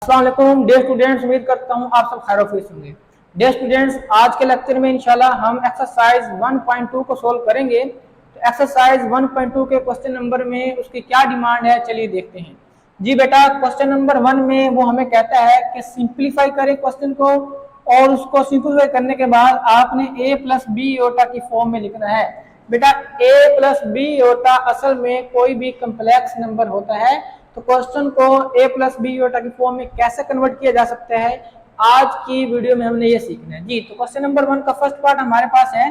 अस्सलाम वालेकुम day students, उम्मीद करता हूँ आप सब खैर-ओ-खैरियत होंगे। डे स्टूडेंट्स, आज के लेक्चर में इंशाल्लाह हम एक्सरसाइज 1.2 को सोल्व करेंगे। तो एक्सरसाइज 1.2 के क्वेश्चन नंबर में उसकी क्या डिमांड है, चलिए देखते हैं। जी बेटा, क्वेश्चन नंबर 1 में वो हमें कहता है कि सिंप्लीफाई करें क्वेश्चन को, और उसको सिंप्लीफाई करने के बाद आपने a प्लस बी योटा की फॉर्म में लिखना है। बेटा, a प्लस बी योटा असल में कोई भी कम्प्लेक्स नंबर होता है, तो क्वेश्चन को a प्लस बी योटा की फॉर्म में कैसे कन्वर्ट किया जा सकता है, आज की वीडियो में हमने ये सीखना है। जी, तो क्वेश्चन नंबर 1 का फर्स्ट पार्ट हमारे पास है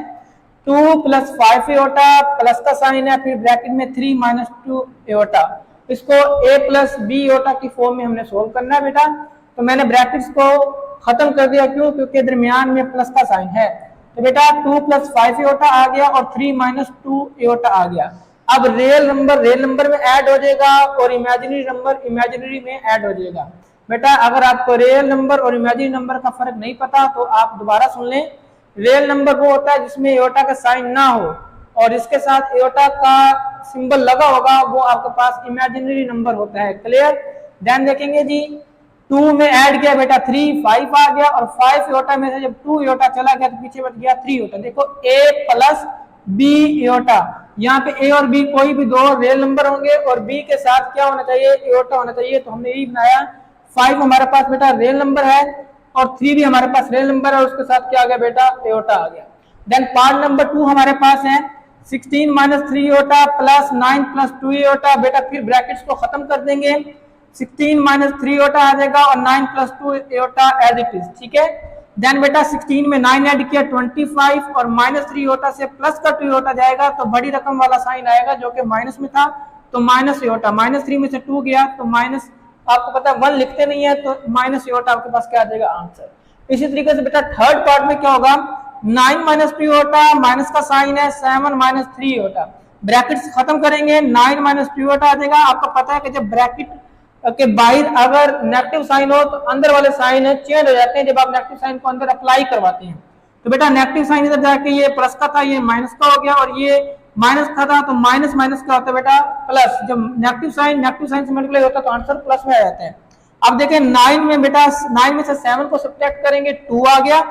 2 प्लस 5 योटा, प्लस का साइन है, फिर ब्रैकेट में 3 माइनस 2 योटा। इसको a प्लस बी योटा की फॉर्म में हमने सोल्व करना है बेटा। तो मैंने ब्रैकेट्स को खत्म कर दिया, क्यों? क्योंकि दरमियान में प्लस का साइन है। तो बेटा 2 प्लस 5 योटा आ गया और 3 माइनस 2 योटा आ गया। अब रियल नंबर में ऐड हो जाएगा और इमेजिनरी नंबर इमेजिनरी में ऐड हो जाएगा। बेटा, अगर आपको रियल नंबर और इमेजिनरी नंबर का फर्क नहीं पता तो आप दोबारा सुन लें। रियल नंबर वो होता है जिसमें एयोटा का साइन ना हो, और इसके साथ एयोटा का सिंबल लगा होगा, वो आपके पास इमेजिनरी नंबर होता है। क्लियर? ध्यान देखेंगे जी। 2 में ऐड किया बेटा 3, 5 आ गया, और 5 योटा में से जब 2 योटा चला गया तो पीछे बच गया 3 योटा। देखो a प्लस बी योटा, यहाँ पे a और b कोई भी दो रियल नंबर होंगे और b के साथ क्या होना चाहिए? एयोटा होना चाहिए। तो हमने यही बनाया। 5 हमारे पास बेटा रियल नंबर है और 3 भी हमारे पास रियल नंबर है, और उसके साथ क्या आ गया बेटा? एयोटा आ गया। देन पार्ट नंबर 2 हमारे पास है 16 minus 3 iota plus 9 plus 2 iota. बेटा फिर ब्रैकेट्स को खत्म कर देंगे, 16 माइनस 3 योटा आ जाएगा और 9 plus 2 iota as it is. ठीक है। देन बेटा 16 में 9 ऐड किया 25, और माइनस 3 योटा से प्लस का 2 योटा जाएगा तो बड़ी रकम वाला साइन आएगा जो कि माइनस में था, तो माइनस योटा। माइनस 3 में से 2 गया तो माइनस, आपको पता है 1 लिखते नहीं है तो माइनस योटा आपके पास क्या आ जाएगा? आंसर। इसी तरीके से बेटा थर्ड पार्ट में क्या होगा? 9 माइनस 2 योटा, माइनस का साइन है, 7 माइनस 3 योटा। ब्रैकेट्स खत्म करेंगे, 9 माइनस 2 योटा आ जाएगा। आपको पता है कि जब ब्रैकेट के बाहर अगर नेगेटिव साइन हो तो अंदर वाले साइन चेंज हो जाते हैं जब आप नेगेटिव साइन को अंदर अप्लाई करवाते हैं। तो बेटा नेगेटिव साइन इधर जाके ये प्लस का था, ये माइनस का हो गया, और ये माइनस का था तो माइनस माइनस का होता है बेटा प्लस। जब नेगेटिव साइन से मल्टीप्लाई होता है तो आंसर प्लस में आ जाता है। अब देखें 9 में बेटा 9 में से 7 को सब्ट्रैक्ट करेंगे, 2 आ गया,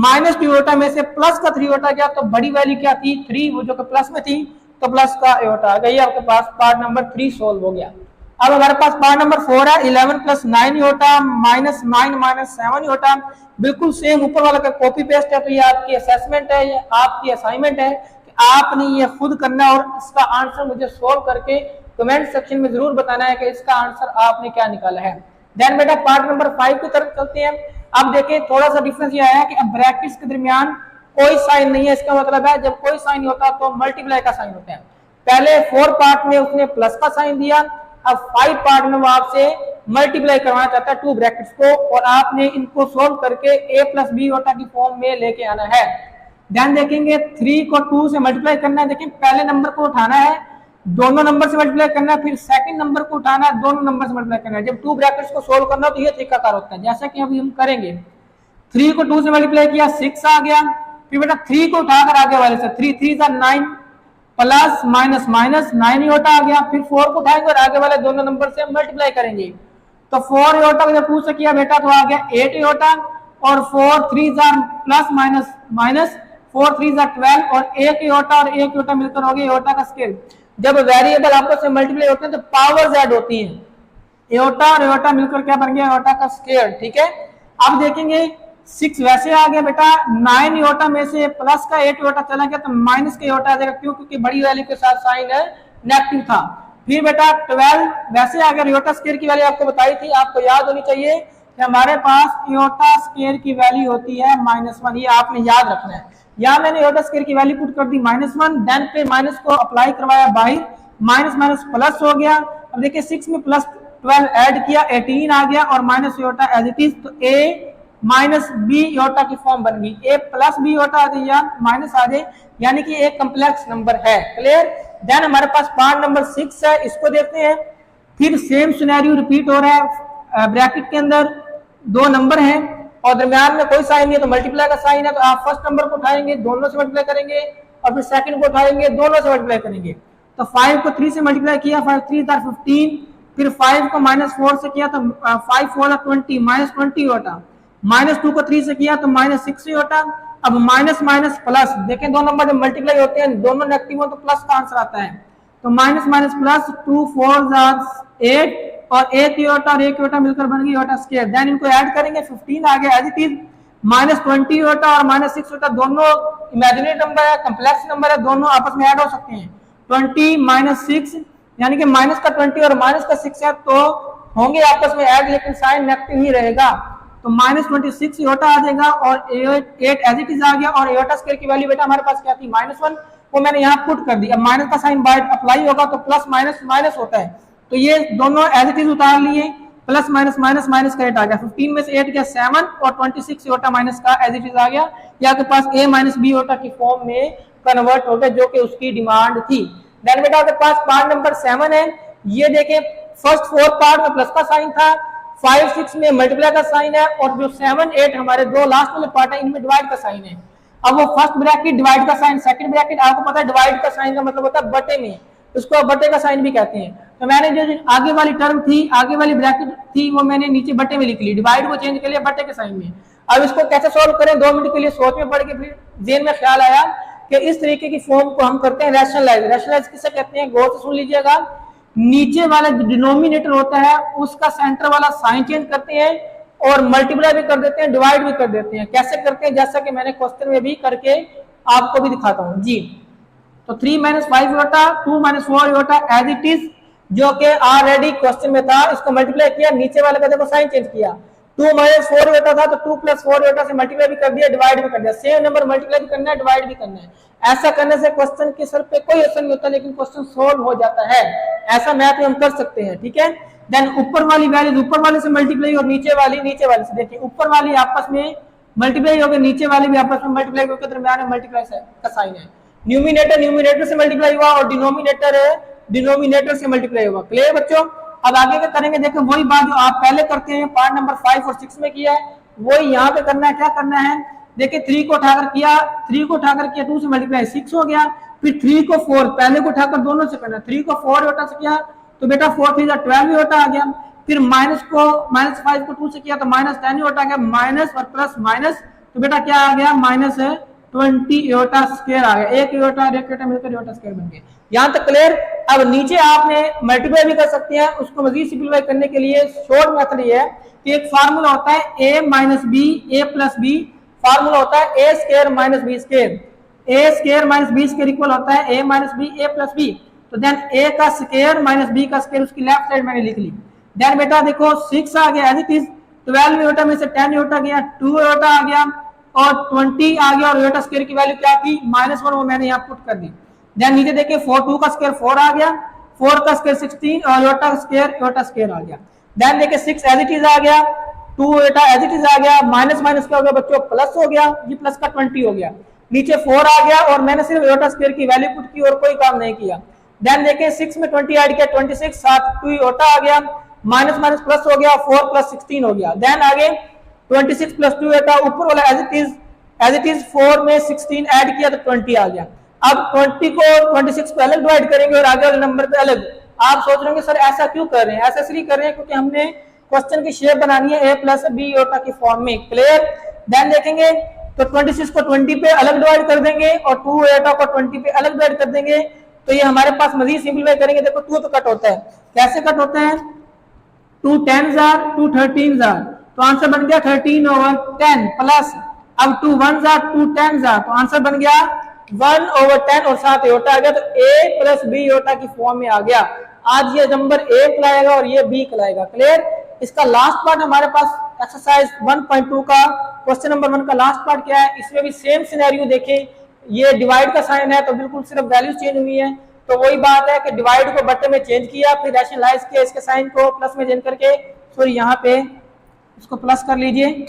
माइनस 2 योटा में से प्लस का 3 योटा गया, तो बड़ी वैल्यू क्या थी? 3, वो जो कि प्लस में थी, तो प्लस का योटा आ गई। आपके पास पार्ट नंबर 3 सोल्व हो गया। अब हमारे पास पार्ट नंबर 4 है 11 plus 9 iota minus 9 minus 7 iota. बिल्कुल सेम ऊपर वाला का कॉपी पेस्ट है। तो ये आपकी असेसमेंट है, ये आपकी असाइनमेंट है कि आपने ये खुद करना है और इसका आंसर मुझे सोल्व करके कमेंट सेक्शन में जरूर बताना है कि इसका आंसर आपने क्या निकाला है। देन बेटा पार्ट नंबर 5 की तरफ चलते हैं। अब देखिए थोड़ा सा डिफरेंस ये आया कि अब ब्रैकेट्स के दरमियान कोई साइन नहीं है। इसका मतलब है जब कोई साइन होता तो मल्टीप्लाई का साइन होता है। पहले 4 पार्ट में उसने प्लस का साइन दिया, अब 5 पार्ट में वो आपसे मल्टीप्लाई करवाना चाहता है 2 ब्रैकेट्स को, और आपने इनको सोल्व करके a प्लस बी योटा की फॉर्म में लेके आना है। ध्यान देखेंगे 3 को 2 से मल्टीप्लाई करना है। देखिए पहले नंबर को उठाना है, दोनों नंबर से मल्टीप्लाई करना है, फिर सेकंड नंबर को उठाना है, दोनों नंबर से मल्टीप्लाई करना है। जब 2 ब्रैकेट्स को सोल्व करना हो तो ये तरीका कार होता है, जैसा कि अभी हम करेंगे। 3 को 2 से मल्टीप्लाई किया 6 आ गया, फिर बेटा 3 को उठाकर आगे वाले से 3 3 9 प्लस माइनस माइनस 9 योटा आ गया, फिर 4 को उठाएंगे और आगे वाले दोनों नंबर से मल्टीप्लाई करेंगे। तो 4 योटा जब 2 से किया बेटा तो आ गया 8 योटा, और 4 3 प्लस माइनस माइनस 4 3 12, और 1 योटा और 1 योटा मिलकर हो गया योटा का स्क्वायर। जब वेरिएबल आपस में मल्टीप्लाई होते हैं तो पावर्स ऐड होती हैं, योटा और योटा मिलकर क्या बन गया? योटा का स्क्वायर। ठीक है। अब देखेंगे 6 वैसे आ गया बेटा, 9 योटा में से प्लस का 8 योटा चला गया तो माइनस का योटा आ जाएगा, क्यों? क्योंकि बड़ी वैल्यू के साथ साइन है नेगेटिव था। फिर बेटा 12 वैसे आ गया, योटा स्क्वायर की वैल्यू आपको बताई थी, आपको याद होनी चाहिए कि हमारे पास योटा स्क्वायर की वैल्यू होती है -1। ये आपने याद रखना है। यहाँ मैंने योटा स्क्वायर की वैल्यू पुट कर दी -1, देन पे माइनस को अप्लाई करवाया बाहर, माइनस माइनस प्लस हो गया। अब देखिए 6 में प्लस 12 ऐड किया 18 आ गया, और minus iota as it is, तो a माइनस बी योटा की फॉर्म बन गई। a प्लस बी योटा आ जाए या माइनस आ जाए, यानी कि एक कम्प्लेक्स नंबर है। क्लियर? देन हमारे पास पार्ट नंबर 6 है, इसको देखते हैं। फिर सेम सिनेरियो रिपीट हो रहा है। ब्रैकेट के अंदर 2 नंबर हैं और दरमियान में कोई साइन नहीं है, तो मल्टीप्लाई का साइन है, तो आप फर्स्ट नंबर को उठाएंगे, दोनों से मल्टीप्लाई करेंगे, और फिर सेकंड को उठाएंगे, दोनों से मल्टीप्लाई करेंगे। तो 5 को 3 से मल्टीप्लाई किया, 5 3 15, फिर 5 को -4 से किया तो 5 4 20 -20 योटा, -2 को 3 से किया तो -6 योटा। अब माइनस माइनस प्लस, देखें दो नंबर जब मल्टीप्लाई होते हैं दोनों नेगेटिव हो तो प्लस का आंसर आता है, तो माइनस माइनस प्लस 2 4 8 और एक योटा और एक योटा मिलकर बन गई योटा स्क्वायर। देन इनको ऐड करेंगे 15 आ गया एज इट इज, -20 योटा और -6 योटा दोनों इमेजिनरी नंबर है, कम्प्लेक्स नंबर है, दोनों आपस में ऐड हो सकते हैं। 20 -6 यानी कि माइनस का 20 और माइनस का 6 है तो होंगे आपस में ऐड, लेकिन साइन नेगेटिव ही रहेगा, तो -26 योटा आ जाएगा और 8 एज इट इज आ गया। और योटा स्क्वायर की वैल्यू बेटा हमारे पास क्या थी -1, वो मैंने यहाँ पुट कर दी। अब माइनस का साइन बाय अप्लाई होगा तो प्लस माइनस माइनस होता है, तो ये दोनों एज इट इज उतार लिए, प्लस माइनस माइनस माइनस का 8 आ गया, 15 में से 8 गया 7 और 26 योटा माइनस का एज इट इज आ गया। ये आपके पास a माइनस बी योटा की फॉर्म में कन्वर्ट हो गया जो कि उसकी डिमांड थी। देन बेटा आपके पास पार्ट नंबर 7 है, ये देखें फर्स्ट 4 पार्ट में प्लस का साइन था, 5 6 में मल्टीप्लाई का साइन है और जो 7 8 हमारे दो लास्ट वाले पार्ट है इनमें डिवाइड का साइन है। अब वो फर्स्ट ब्रैकेट डिवाइड का साइन, सेकंड ब्रैकेट आपको पता है डिवाइड का साइन का मतलब होता है बटे में, उसको बटे का साइन भी कहते हैं। तो मैंने जो आगे वाली टर्म थी, आगे वाली ब्रैकेट थी, वो मैंने नीचे बटे में लिख ली, डिवाइड को चेंज कर लिया बटे के साइन में। अब इसको कैसे सॉल्व करें, 2 मिनट के लिए सोच में पड़ के फिर जेन में ख्याल आया कि इस तरीके की फॉर्म को हम करते हैं रैशनलाइज। रैशनलाइज किसे कहते हैं, गौर से सुन लीजिएगा, नीचे वाला जो डिनोमिनेटर होता है उसका सेंटर वाला साइन चेंज करते हैं और मल्टीप्लाई भी कर देते हैं, डिवाइड भी कर देते हैं। कैसे करते हैं, जैसा कि मैंने क्वेश्चन में भी करके आपको भी दिखाता हूं जी। तो 3 - 5 iota, 2 - 4 iota as it is, जो कि ऑलरेडी क्वेश्चन में था, इसको मल्टीप्लाई किया, नीचे वाले का देखो साइन चेंज किया, 2 - 4 योटा था तो 2 + 4 योटा से मल्टीप्लाई भी कर दिया, डिवाइड भी कर दिया। सेम नंबर मल्टीप्लाई भी करना है, डिवाइड भी करना है। ऐसा करने से क्वेश्चन के सर पे कोई असर नहीं होता, लेकिन क्वेश्चन सोल्व हो जाता है। ऐसा मैथ में हम कर सकते हैं, ठीक है। देन ऊपर वाली वैल्यू ऊपर वाले से मल्टीप्लाई और नीचे वाली से, देखिए ऊपर वाली आपस में मल्टीप्लाई हो गई, नीचे वाली भी आपस में मल्टीप्लाई होकर दरमियान में मल्टीप्लाई का साइन है। न्यूमिनेटर न्यूमिनेटर से मल्टीप्लाई हुआ और डिनोमिनेटर डिनोमिनेटर से मल्टीप्लाई हुआ। क्लियर बच्चों, अब आगे क्या करेंगे, देखो वही बात जो आप पहले करते हैं पार्ट नंबर 5 और 6 में किया है, वही यहाँ पे करना है। क्या करना है, देखिए 3 को उठाकर किया, 2 से मल्टीप्लाई 6 हो गया, फिर 3 को 4 पहले को उठाकर दोनों से करना, 3 को 4 योटा से किया तो बेटा 4 3 12 योटा आ गया, फिर -5 को 2 से किया तो -10 योटा आ गया, माइनस और प्लस माइनस तो बेटा क्या आ गया -20 योटा स्क्वायर आ गया, एक योटा मिलकर योटा स्क्वायर बन गया। यहाँ तक क्लियर। अब नीचे आपने मल्टीप्लाई भी कर सकते हैं, उसको मजीद सिंपलीफाई करने के लिए शॉर्ट मेथड ये है कि एक फार्मूला होता है a - b a + b, formula होता है a² - b², a² - b² equal होता है a - b a + b। तो देन a का स्क्वायर माइनस b का स्क्वायर उसकी लेफ्ट साइड मैंने लिख ली। देन बेटा देखो 6 आ गया एज इट इज, 12 योटा में से 10 योटा गया, 2 योटा आ गया और 20 आ गया और योटा स्क्वायर की वैल्यू क्या थी -1, वो मैंने यहाँ पुट कर दी। देन नीचे देखिए 2 का स्क्वायर 4 आ गया, 4 का स्क्वायर 16 और योटा स्क्वायर आ गया। देन देखिए 6 एज इट इज आ गया, 2 योटा एज इट इज आ गया, माइनस माइनस क्या हो गया बच्चों प्लस हो गया, ये प्लस का 20 हो गया, नीचे 4 आ गया और मैंने सिर्फ योटा स्क्वायर की वैल्यू पुट की और कोई काम नहीं किया। देन देखिए 6 में 20 ऐड किया 26, साथ 2 योटा आ गया, माइनस माइनस प्लस हो गया, 4 + 16 हो गया। देन आगे 26 + 2 योटा, ऊपर वाला एज इट इज 4 में 16 ऐड किया तो 20 आ गया। अब 20 को 26 पे अलग डिवाइड करेंगे और आगे वाले नंबर पे अलग। आप सोच रहे होंगे सर ऐसा क्यों कर रहे हैं, ऐसा इसलिए कर रहे हैं क्योंकि हमने क्वेश्चन की शेप बनानी है a + b योटा की फॉर्म में। क्लियर। देन देखेंगे तो 26 को 20 पे अलग डिवाइड कर देंगे और 2 योटा को 20 पे अलग डिवाइड कर देंगे, तो ये हमारे पास मजीद सिंपलीफाई करेंगे। देखो 2 तो कट होता है, कैसे कट होता है, 2 10s are 2 13s are, तो आंसर बन गया 13/10 प्लस, अब 2 1s are 2 10s are, तो आंसर बन गया 1/10 और साथ योटा आ गया, तो a + b योटा की फॉर्म में आ गया। आज ये नंबर a कहलाएगा और ये b कहलाएगा। क्लियर। इसका लास्ट पार्ट हमारे पास एक्सरसाइज 1.2 का क्वेश्चन नंबर 1 का लास्ट पार्ट क्या है, इसमें भी सेम सिनेरियो देखें, ये डिवाइड का साइन है तो बिल्कुल सिर्फ वैल्यू चेंज हुई है, तो वही बात है कि डिवाइड को बटे में चेंज किया, फिर रैशनलाइज किया, इसके साइन को प्लस में चेंज करके, सॉरी यहाँ पे इसको प्लस कर लीजिए,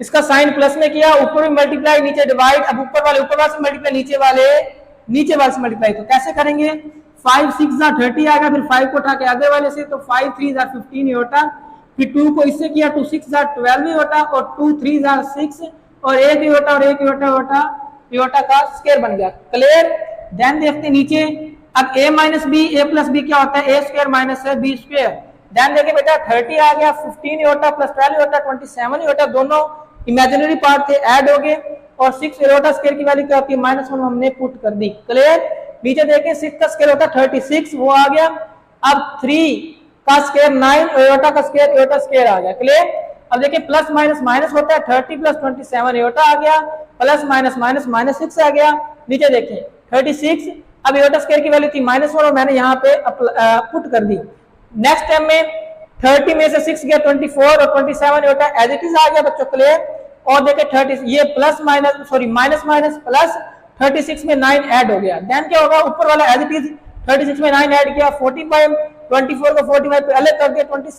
इसका साइन प्लस में किया, ऊपर में मल्टीप्लाई नीचे डिवाइड, अब ऊपर वाले से मल्टीप्लाई, नीचे वाले से मल्टीप्लाई, तो कैसे करेंगे, 5 6 30 आएगा, फिर 5 को उठा के आगे वाले से, तो 5 3 15 योटा, फिर 2 को इससे किया 2 6 12 योटा और 2 3 6 और एक योटा का स्क्वायर बन गया। क्लियर। देन देखते नीचे, अब a minus b, a plus b क्या होता है, ए स्क्वायर माइनस है बी स्क्वायर। देन देखिए बेटा 30 आ गया, 15 इयोटा प्लस 12 इयोटा 27 इयोटा, दोनों इमेजिनरी पार्ट थे, ऐड हो गए। और 6 इयोटा स्क्वायर की वैल्यू क्या होती है, -1 हमने पुट कर दी। क्लियर। नीचे देखिए 6 का स्क्वायर होता है 36, वो आ गया। अब 3 का स्क्वायर 9, इयोटा का स्क्वायर इयोटा स्क्वायर आ गया। क्लियर। अब देखिए प्लस माइनस माइनस होता है, 30 प्लस 27 इयोटा आ गया, प्लस माइनस माइनस माइनस 6 आ गया। नीचे देखिए 36, अब इयोटा स्क्वायर की वैल्यू थी -1 और मैंने यहाँ पे पुट कर दी। नेक्स्ट टाइम में 30 में से 6 गया 24 और 27 इयोटा एज इट इज आ गया बच्चों। क्लियर। और देखिए 30 ये plus minus sorry minus minus plus 36 में 9 ऐड हो गया। देन क्या होगा, ऊपर वाला एज इट इज 36 में 9 ऐड किया, 45, 24 को 45 पे अलग कर दिया, 26